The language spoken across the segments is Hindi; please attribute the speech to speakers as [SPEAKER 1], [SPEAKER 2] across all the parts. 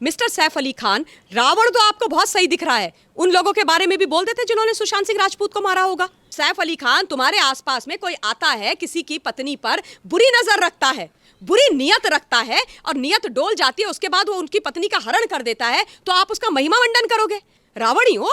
[SPEAKER 1] मिस्टर सैफ अली खान, रावण तो आपको बहुत सही दिख रहा है। उन लोगों के बारे में भी बोल देते जिन्होंने सुशांत सिंह राजपूत को मारा होगा। सैफ अली खान, तुम्हारे आसपास में कोई आता है, किसी की पत्नी पर बुरी नजर रखता है, बुरी नियत रखता है और नियत डोल जाती है, उसके बाद वो उनकी पत्नी का हरण कर देता है, तो आप उसका महिमा मंडन करोगे? रावण ही हो,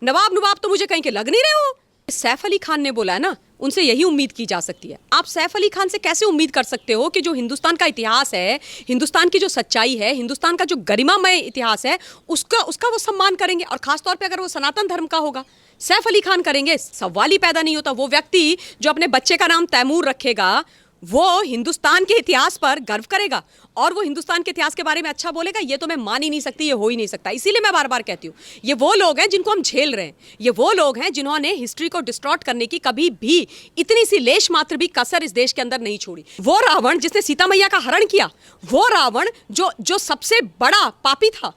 [SPEAKER 1] नवाब तो मुझे कहीं के लग नहीं रहे हो। सैफ अली खान ने बोला है ना, उनसे यही उम्मीद की जा सकती है। आप सैफ अली खान से कैसे उम्मीद कर सकते हो कि जो हिंदुस्तान का इतिहास है, हिंदुस्तान की जो सच्चाई है, हिंदुस्तान का जो गरिमामय इतिहास है, उसका वो सम्मान करेंगे? और खासतौर पे अगर वो सनातन धर्म का होगा, सैफ अली खान करेंगे? सवाल ही पैदा नहीं होता। वो व्यक्ति जो अपने बच्चे का नाम तैमूर रखेगा, वो हिंदुस्तान के इतिहास पर गर्व करेगा और वो हिंदुस्तान के इतिहास के बारे में अच्छा बोलेगा, ये तो मैं मान ही नहीं सकती, ये हो ही नहीं सकता। इसीलिए मैं बार बार कहती हूँ, ये वो लोग हैं जिनको हम झेल रहे हैं, ये वो लोग हैं जिन्होंने हिस्ट्री को डिस्टॉर्ट करने की कभी भी इतनी सी लेश मात्र भी कसर इस देश के अंदर नहीं छोड़ी। वो रावण जिसने सीता मैया का हरण किया, वो रावण जो सबसे बड़ा पापी था,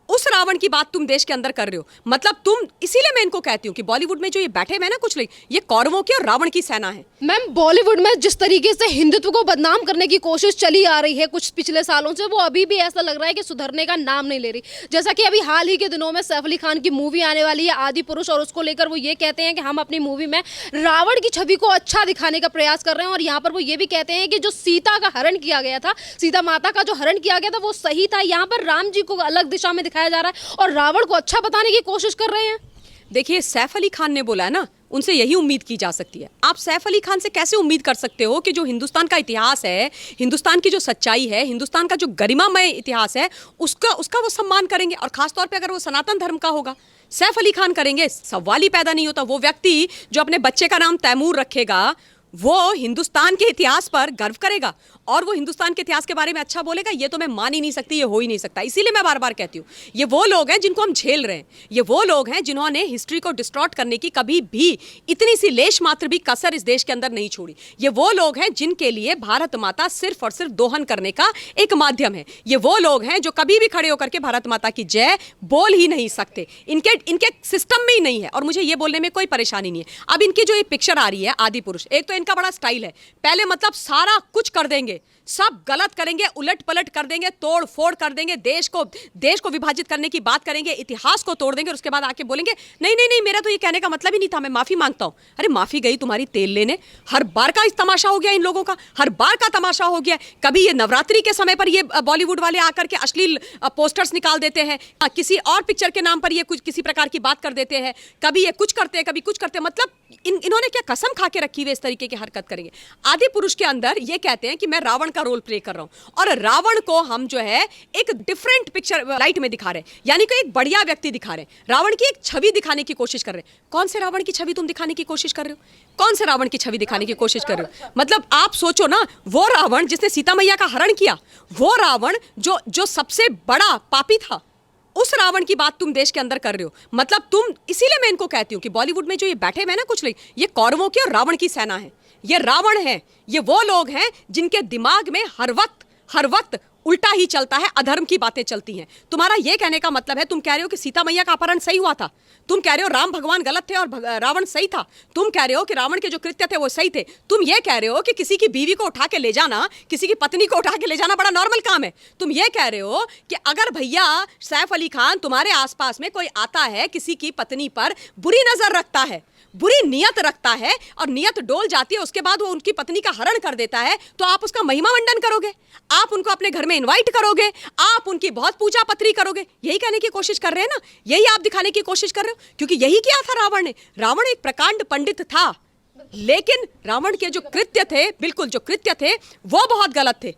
[SPEAKER 1] उस रावण की बात तुम देश के अंदर कर रहे हो। मतलब तुम, इसीलिए मैं इनको कहती हूँ कि बॉलीवुड में जो ये बैठे हुए ना कुछ लोग, ये कौरवों की और रावण की सेना है।
[SPEAKER 2] मैम, बॉलीवुड में जिस तरीके से हिंदुत्व को बदनाम करने की कोशिश चली आ रही है कुछ पिछले सालों से, वो अभी भी ऐसा लग रहा है कि सुधरने का नाम नहीं ले रही। जैसा कि अभी हाल ही के दिनों में सैफ अली खान की मूवी आने वाली है आदि पुरुष, और उसको लेकर वो ये कहते हैं कि हम अपनी मूवी में रावण की छवि को अच्छा दिखाने का प्रयास कर रहे हैं। और यहाँ पर वो ये भी कहते हैं कि जो सीता का हरण किया गया था, सीता माता का जो हरण किया गया था, वो सही था। यहाँ पर राम जी को अलग दिशा में दिखाया जा रहा है और रावण को अच्छा बताने की कोशिश कर रहे हैं।
[SPEAKER 1] देखिए, सैफ अली खान ने बोला है ना, उनसे यही उम्मीद की जा सकती है। आप सैफ अली खान से कैसे उम्मीद कर सकते हो कि जो हिंदुस्तान का इतिहास है, हिंदुस्तान की जो सच्चाई है, हिंदुस्तान का जो गरिमामय इतिहास है, उसका वो सम्मान करेंगे? और खासतौर पे अगर वो सनातन धर्म का होगा, सैफ अली खान करेंगे? सवाल ही पैदा नहीं होता। वो व्यक्ति जो अपने बच्चे का नाम तैमूर रखेगा, वो हिंदुस्तान के इतिहास पर गर्व करेगा और वो हिंदुस्तान के इतिहास के बारे में अच्छा बोलेगा, ये तो मैं मान ही नहीं सकती, ये हो ही नहीं सकता। इसीलिए मैं बार बार कहती हूँ, ये वो लोग हैं जिनको हम झेल रहे हैं, ये वो लोग हैं जिन्होंने हिस्ट्री को डिस्टॉर्ट करने की कभी भी इतनी सी लेश मात्र भी कसर इस देश के अंदर नहीं छोड़ी। ये वो लोग हैं जिनके लिए भारत माता सिर्फ और सिर्फ दोहन करने का एक माध्यम है। ये वो लोग हैं जो कभी भी खड़े होकर के भारत माता की जय बोल ही नहीं सकते, इनके सिस्टम में ही नहीं है। और मुझे ये बोलने में कोई परेशानी नहीं है। अब इनकी जो ये पिक्चर आ रही है आदि पुरुष, एक तो इनका बड़ा स्टाइल है, पहले मतलब सारा कुछ कर देंगे, सब गलत करेंगे, उलट पलट कर देंगे, तोड़ फोड़ कर देंगे, देश को विभाजित करने की बात करेंगे, इतिहास को तोड़ देंगे और उसके बाद आके बोलेंगे नहीं नहीं नहीं, मेरा तो ये कहने का मतलब ही नहीं था, मैं माफी मांगता हूं। अरे माफी गई तुम्हारी तेल लेने। हर बार का इस तमाशा हो गया इन लोगों का, हर बार का तमाशा हो गया। कभी ये नवरात्रि के समय पर ये बॉलीवुड वाले आकर के अश्लील पोस्टर्स निकाल देते हैं, किसी और पिक्चर के नाम पर ये कुछ किसी प्रकार की बात कर देते हैं, कभी ये कुछ करते हैं, कभी कुछ करते हैं। मतलब इन्होंने क्या कसम खा के रखी हुई इस तरीके की हरकत करेंगे? आदि पुरुष के अंदर ये कहते हैं कि मैं रावण का रोल प्ले कर रहा हूं और रावण को हम जो है एक डिफरेंट पिक्चर लाइट में दिखा रहे हैं, यानी कि एक बढ़िया व्यक्ति दिखा रहे हैं, रावण की एक छवि दिखाने की कोशिश कर रहे हैं। कौन से रावण की छवि तुम दिखाने की कोशिश कर रहे हो? कौन से रावण की छवि दिखाने की कोशिश कर रहे हो? मतलब आप सोचो ना, वो रावण जिसने सीता मैया का हरण किया, वो रावण जो सबसे बड़ा पापी था, उस रावण की बात तुम देश के अंदर कर रहे हो। मतलब तुम, इसीलिए मैं इनको कहती हूँ कि बॉलीवुड में जो ये बैठे हुए हैं ना कुछ लोग, ये कौरवों की और रावण की सेना है। ये रावण है, ये वो लोग हैं जिनके दिमाग में हर वक्त उल्टा ही चलता है, अधर्म की बातें चलती हैं। तुम्हारा ये कहने का मतलब है, तुम कह रहे हो कि सीता मैया का अपहरण सही हुआ था, तुम कह रहे हो राम भगवान गलत थे और रावण सही था, तुम कह रहे हो कि रावण के जो कृत्य थे वो सही थे, तुम ये कह रहे हो कि किसी की बीवी को उठा के ले जाना, किसी की पत्नी को उठा के ले जाना बड़ा नॉर्मल काम है। तुम ये कह रहे हो कि अगर भैया सैफ अली खान तुम्हारे आसपास में कोई आता है, किसी की पत्नी पर बुरी नजर रखता है, बुरी नियत रखता है और नियत डोल जाती है, उसके बाद वो उनकी पत्नी का हरण कर देता है, तो आप उसका महिमा मंडन करोगे, आप उनको अपने घर में इनवाइट करोगे, आप उनकी बहुत पूजा पत्री करोगे। यही कहने की कोशिश कर रहे हैं ना, यही आप दिखाने की कोशिश कर रहे हो, क्योंकि यही किया था रावण ने। रावण एक प्रकांड पंडित था, लेकिन रावण के जो कृत्य थे, बिल्कुल जो कृत्य थे वो बहुत गलत थे।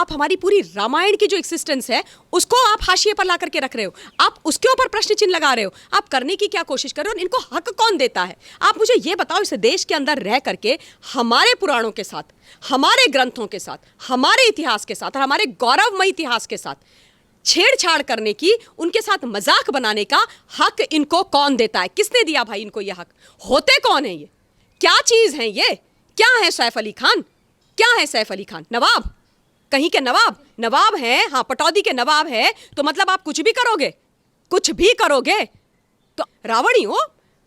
[SPEAKER 1] हमारी पूरी रामायण की जो एक्सिस्टेंस है उसको आप हाशिए पर ला करके रख रहे हो, आप उसके ऊपर प्रश्न चिन्ह लगा रहे हो। आप करने की क्या कोशिश कर रहे हो? इनको हक कौन देता है? आप मुझे ये बताओ, इस देश के अंदर रह करके हमारे पुराणों के साथ, हमारे ग्रंथों के साथ, हमारे इतिहास के साथ और हमारे गौरवमय इतिहास के साथ छेड़छाड़ करने की, उनके साथ मजाक बनाने का हक इनको कौन देता है? किसने दिया भाई इनको ये हक? होते कौन है ये? क्या चीज है ये? क्या है सैफ अली खान? क्या है सैफ अली खान? नवाब? कहीं के नवाब हैं? हाँ, पटौदी के नवाब है, तो मतलब आप कुछ भी करोगे, कुछ भी करोगे तो रावण ही हो।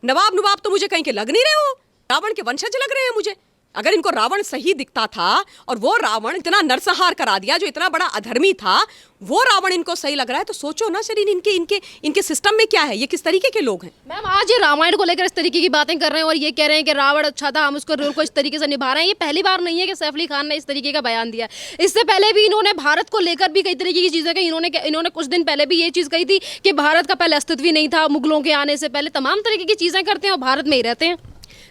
[SPEAKER 1] नवाब तो मुझे कहीं के लग नहीं रहे हो, रावण के वंशज लग रहे हैं मुझे। अगर इनको रावण सही दिखता था और वो रावण इतना नरसंहार करा दिया जो इतना बड़ा अधर्मी था, वो रावण इनको सही लग रहा है, तो सोचो ना शरीर इनके इनके इनके सिस्टम में क्या है, ये किस तरीके के लोग हैं।
[SPEAKER 2] मैम आज ये रामायण को लेकर इस तरीके की बातें कर रहे हैं और ये कह रहे हैं कि रावण अच्छा था, हम उसको रोल को इस तरीके से निभा रहे हैं। ये पहली बार नहीं है कि सैफ अली खान ने इस तरीके का बयान दिया। इससे पहले भी इन्होंने भारत को लेकर भी कई तरीके की चीज़ें कही। इन्होंने कुछ दिन पहले भी ये चीज़ कही थी कि भारत का पहले अस्तित्व ही नहीं था मुगलों के आने से पहले। तमाम तरीके की चीज़ें करते हैं और भारत में ही रहते हैं।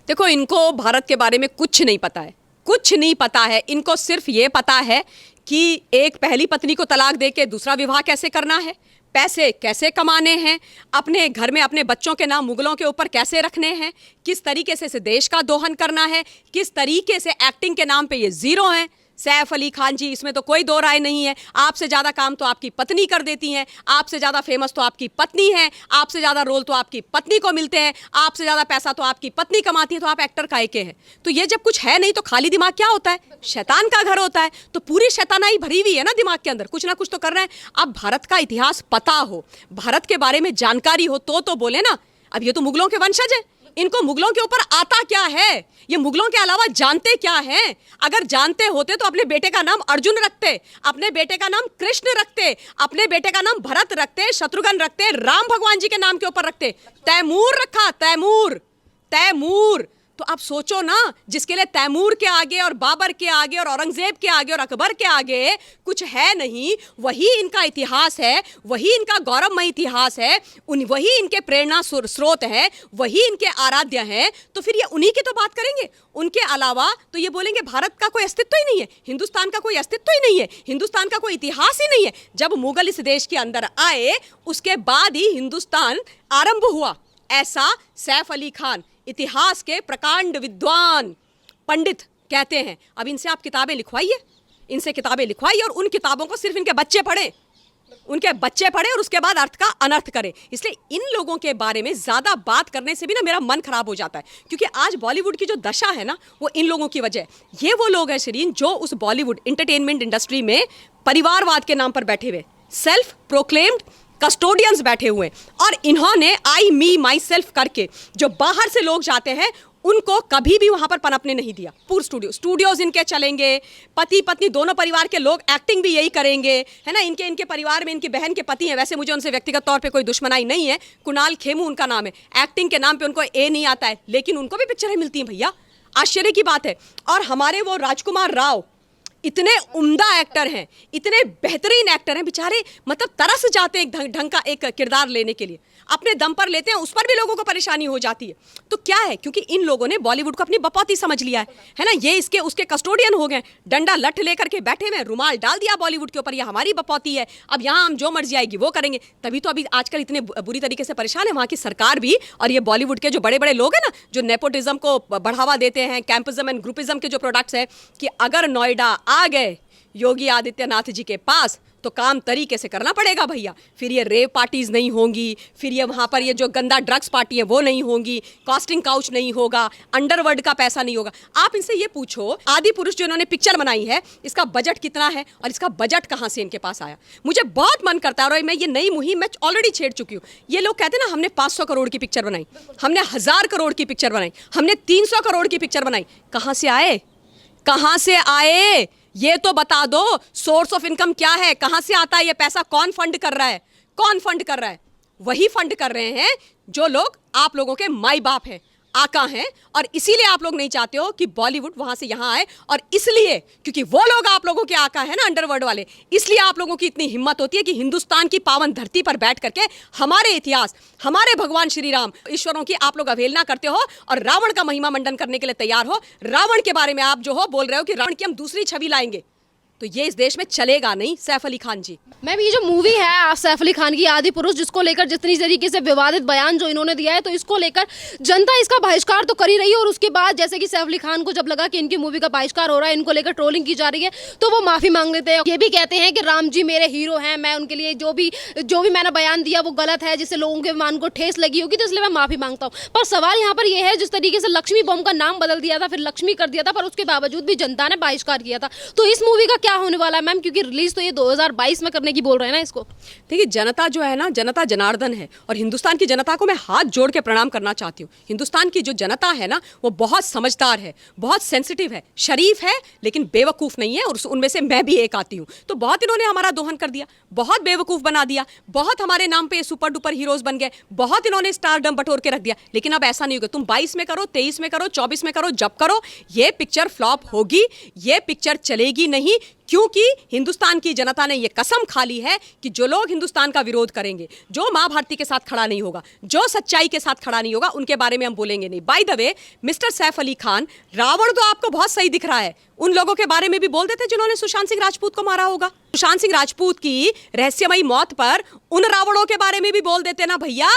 [SPEAKER 1] देखो, इनको भारत के बारे में कुछ नहीं पता है, कुछ नहीं पता है। इनको सिर्फ ये पता है कि एक पहली पत्नी को तलाक देके दूसरा विवाह कैसे करना है, पैसे कैसे कमाने हैं, अपने घर में अपने बच्चों के नाम मुगलों के ऊपर कैसे रखने हैं, किस तरीके से इस देश का दोहन करना है, किस तरीके से एक्टिंग के नाम पे ये जीरो हैं। सैफ अली खान जी, इसमें तो कोई दो राय नहीं है। आपसे ज़्यादा काम तो आपकी पत्नी कर देती हैं, आपसे ज़्यादा फेमस तो आपकी पत्नी है, आपसे ज़्यादा रोल तो आपकी पत्नी को मिलते हैं, आपसे ज़्यादा पैसा तो आपकी पत्नी कमाती है, तो आप एक्टर काहे के हैं। तो ये जब कुछ है नहीं तो खाली दिमाग क्या होता है, शैतान का घर होता है। तो पूरी शैतानाई भरी हुई है ना दिमाग के अंदर, कुछ ना कुछ तो कर रहे हैं। अब भारत का इतिहास पता हो, भारत के बारे में जानकारी हो तो बोले ना। अब ये तो मुगलों के वंशज है, इनको मुगलों के ऊपर आता क्या है, ये मुगलों के अलावा जानते क्या हैं। अगर जानते होते तो अपने बेटे का नाम अर्जुन रखते, अपने बेटे का नाम कृष्ण रखते, अपने बेटे का नाम भरत रखते, शत्रुघ्न रखते, राम भगवान जी के नाम के ऊपर रखते। तैमूर रखा, तैमूर, तैमूर। तो आप सोचो ना, जिसके लिए तैमूर के आगे और बाबर के आगे और औरंगजेब के आगे और अकबर के आगे कुछ है नहीं, वही इनका इतिहास है, वही इनका गौरवमय इतिहास है, वही इनके प्रेरणा स्रोत है, वही इनके आराध्य हैं। तो फिर ये उन्हीं की तो बात करेंगे। उनके अलावा तो ये बोलेंगे भारत का कोई अस्तित्व ही नहीं है, हिंदुस्तान का कोई अस्तित्व ही नहीं है, हिंदुस्तान का कोई इतिहास ही नहीं है। जब मुगल इस देश के अंदर आए उसके बाद ही हिंदुस्तान आरंभ हुआ, ऐसा सैफ अली खान इतिहास के प्रकांड विद्वान पंडित कहते हैं। अब इनसे आप किताबें लिखवाइए, इनसे किताबें लिखवाइए और उन किताबों को सिर्फ इनके बच्चे पढ़ें, उनके बच्चे पढ़े और उसके बाद अर्थ का अनर्थ करें। इसलिए इन लोगों के बारे में ज़्यादा बात करने से भी ना मेरा मन खराब हो जाता है, क्योंकि आज बॉलीवुड की जो दशा है ना वो इन लोगों की वजह है। ये वो लोग हैं शरीन जो उस बॉलीवुड एंटरटेनमेंट इंडस्ट्री में परिवारवाद के नाम पर बैठे हुए, सेल्फ प्रोक्लेम्ड कस्टोडियंस बैठे हुए, और इन्होंने आई मी माई सेल्फ करके जो बाहर से लोग जाते हैं उनको कभी भी वहां पर पनपने नहीं दिया। पूरे स्टूडियोज इनके चलेंगे, पति पत्नी दोनों परिवार के लोग एक्टिंग भी यही करेंगे, है ना। इनके परिवार में इनकी बहन के पति हैं, वैसे मुझे उनसे व्यक्तिगत तौर पे कोई दुश्मनाई नहीं है, कुणाल खेमू उनका नाम है। एक्टिंग के नाम पे उनको ए नहीं आता है, लेकिन उनको भी पिक्चरें मिलती हैं भैया, आश्चर्य की बात है। और हमारे वो राजकुमार राव इतने उम्दा एक्टर हैं, इतने बेहतरीन एक्टर हैं, बेचारे मतलब तरस जाते हैं एक ढंग का एक किरदार लेने के लिए, अपने दम पर लेते हैं, उस पर भी लोगों को परेशानी हो जाती है। तो क्या है, क्योंकि इन लोगों ने बॉलीवुड को अपनी बपौती समझ लिया है ना। ये इसके उसके कस्टोडियन हो गए, डंडा लठ लेकर के बैठे हुए, रुमाल डाल दिया बॉलीवुड के ऊपर, ये हमारी बपौती है, अब यहाँ हम जो मर्जी आएगी वो करेंगे। तभी तो अभी आजकल इतने बुरी तरीके से परेशान है वहाँ की सरकार भी, और ये बॉलीवुड के जो बड़े बड़े लोग हैं ना जो नेपोटिज्म को बढ़ावा देते हैं, कैंपिज्म एंड ग्रुपिज्म के जो प्रोडक्ट्स है, कि अगर नोएडा आ गए योगी आदित्यनाथ जी के पास तो काम तरीके से करना पड़ेगा भैया। फिर ये रेव पार्टीज नहीं होंगी, फिर ये वहाँ पर ये जो गंदा ड्रग्स पार्टी है वो नहीं होंगी, कास्टिंग काउच नहीं होगा, अंडरवर्ल्ड का पैसा नहीं होगा। आप इनसे ये पूछो, आदि पुरुष जो इन्होंने पिक्चर बनाई है इसका बजट कितना है और इसका बजट कहाँ से इनके पास आया। मुझे बहुत मन करता है, और मैं ये नई मुहिम मैं ऑलरेडी छेड़ चुकी हूँ। ये लोग कहते हैं ना हमने 500 करोड़ की पिक्चर बनाई, हमने 1000 करोड़ की पिक्चर बनाई, हमने 300 करोड़ की पिक्चर बनाई। कहाँ से आए, कहाँ से आए ये तो बता दो। सोर्स ऑफ इनकम क्या है, कहां से आता है ये पैसा, कौन फंड कर रहा है, कौन फंड कर रहा है। वही फंड कर रहे हैं जो लोग आप लोगों के माई बाप हैं, आका हैं, और इसीलिए आप लोग नहीं चाहते हो कि बॉलीवुड वहां से यहां आए, और इसलिए क्योंकि वो लोग आप लोगों के आका हैं ना अंडरवर्ल्ड वाले, इसलिए आप लोगों की इतनी हिम्मत होती है कि हिंदुस्तान की पावन धरती पर बैठ करके हमारे इतिहास, हमारे भगवान श्री राम ईश्वरों की आप लोग अवहेलना करते हो और रावण का महिमा मंडन करने के लिए तैयार हो। रावण के बारे में आप जो हो बोल रहे हो कि रावण की हम दूसरी छवि लाएंगे, तो ये इस देश में चलेगा नहीं। सैफ अली खान जी,
[SPEAKER 2] मैम ये जो मूवी है सैफ अली खान की आदि पुरुष, जिसको लेकर जितनी तरीके से विवादित बयान जो इन्होंने दिया है, तो इसको लेकर जनता इसका बहिष्कार तो कर ही रही है। और उसके बाद जैसे कि सैफ अली खान को जब लगा कि इनकी मूवी का बहिष्कार हो रहा है, इनको लेकर ट्रोलिंग की जा रही है, तो वो माफी मांग लेते हैं। ये भी कहते हैं कि राम जी मेरे हीरो हैं, मैं उनके लिए जो भी मैंने बयान दिया वो गलत है, जिससे लोगों के मान को ठेस लगी होगी, तो इसलिए मैं माफी मांगता हूँ। पर सवाल यहाँ पर यह है, जिस तरीके से लक्ष्मी बॉम्ब का नाम बदल दिया था, फिर लक्ष्मी कर दिया था, पर उसके बावजूद भी जनता ने बहिष्कार किया था, तो इस मूवी का क्या होने वाला है मैम, क्योंकि रिलीज तो ये 2022 में करने की बोल रहे हैं ना इसको।
[SPEAKER 1] देखिए, जनता जो है ना, जनता जनार्दन है, और हिंदुस्तान की जनता को मैं हाथ जोड़ के प्रणाम करना चाहती हूँ। हिंदुस्तान की जो जनता है ना, वो बहुत समझदार है, बहुत सेंसिटिव है, शरीफ है, लेकिन बेवकूफ़ नहीं है, और उनमें से मैं भी एक आती हूँ। तो बहुत इन्होंने हमारा दोहन कर दिया, बहुत बेवकूफ़ बना दिया, बहुत हमारे नाम पे सुपर डुपर हीरोज बन गए, बहुत इन्होंने स्टारडम बटोर के रख दिया। लेकिन अब ऐसा नहीं होगा। तुम 22 में करो, 23 में करो, 24 में करो, जब करो, ये पिक्चर फ्लॉप होगी, ये पिक्चर चलेगी नहीं, क्योंकि हिंदुस्तान की जनता ने यह कसम खा ली है कि जो लोग हिंदुस्तान का विरोध करेंगे, जो मां भारती के साथ खड़ा नहीं होगा, जो सच्चाई के साथ खड़ा नहीं होगा, उनके बारे में हम बोलेंगे नहीं। By the way, mister Saif Ali Khan, Ravan तो आपको बहुत सही दिख रहा है, उन लोगों के बारे में भी बोल देते जिन्होंने सुशांत सिंह राजपूत को मारा होगा। सुशांत सिंह राजपूत की रहस्यमयी मौत पर उन रावणों के बारे में भी बोल देते ना भैया,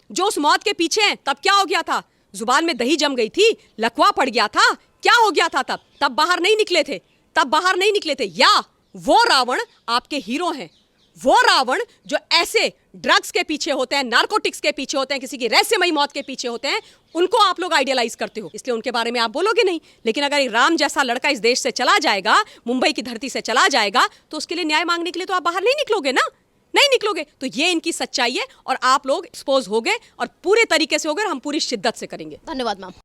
[SPEAKER 1] जो उस मौत के पीछे हैं। तब क्या हो गया था? जुबान में दही जम गई थी, लकवा पड़ गया था, क्या हो गया था? तब बाहर नहीं निकले थे, तब बाहर नहीं निकले थे। या वो रावण आपके हीरो हैं, वो रावण जो ऐसे ड्रग्स के पीछे होते हैं, नारकोटिक्स के पीछे होते हैं, किसी की रहस्यमयी मौत के पीछे होते हैं, उनको आप लोग आइडियलाइज करते हो, इसलिए उनके बारे में आप बोलोगे नहीं। लेकिन अगर एक राम जैसा लड़का इस देश से चला जाएगा, मुंबई की धरती से चला जाएगा, तो उसके लिए न्याय मांगने के लिए तो आप बाहर नहीं निकलोगे ना, नहीं निकलोगे। तो ये इनकी सच्चाई है, और आप लोग एक्सपोज हो गए, और पूरे तरीके से हो गए, हम पूरी शिद्दत से करेंगे।
[SPEAKER 2] धन्यवाद मैम।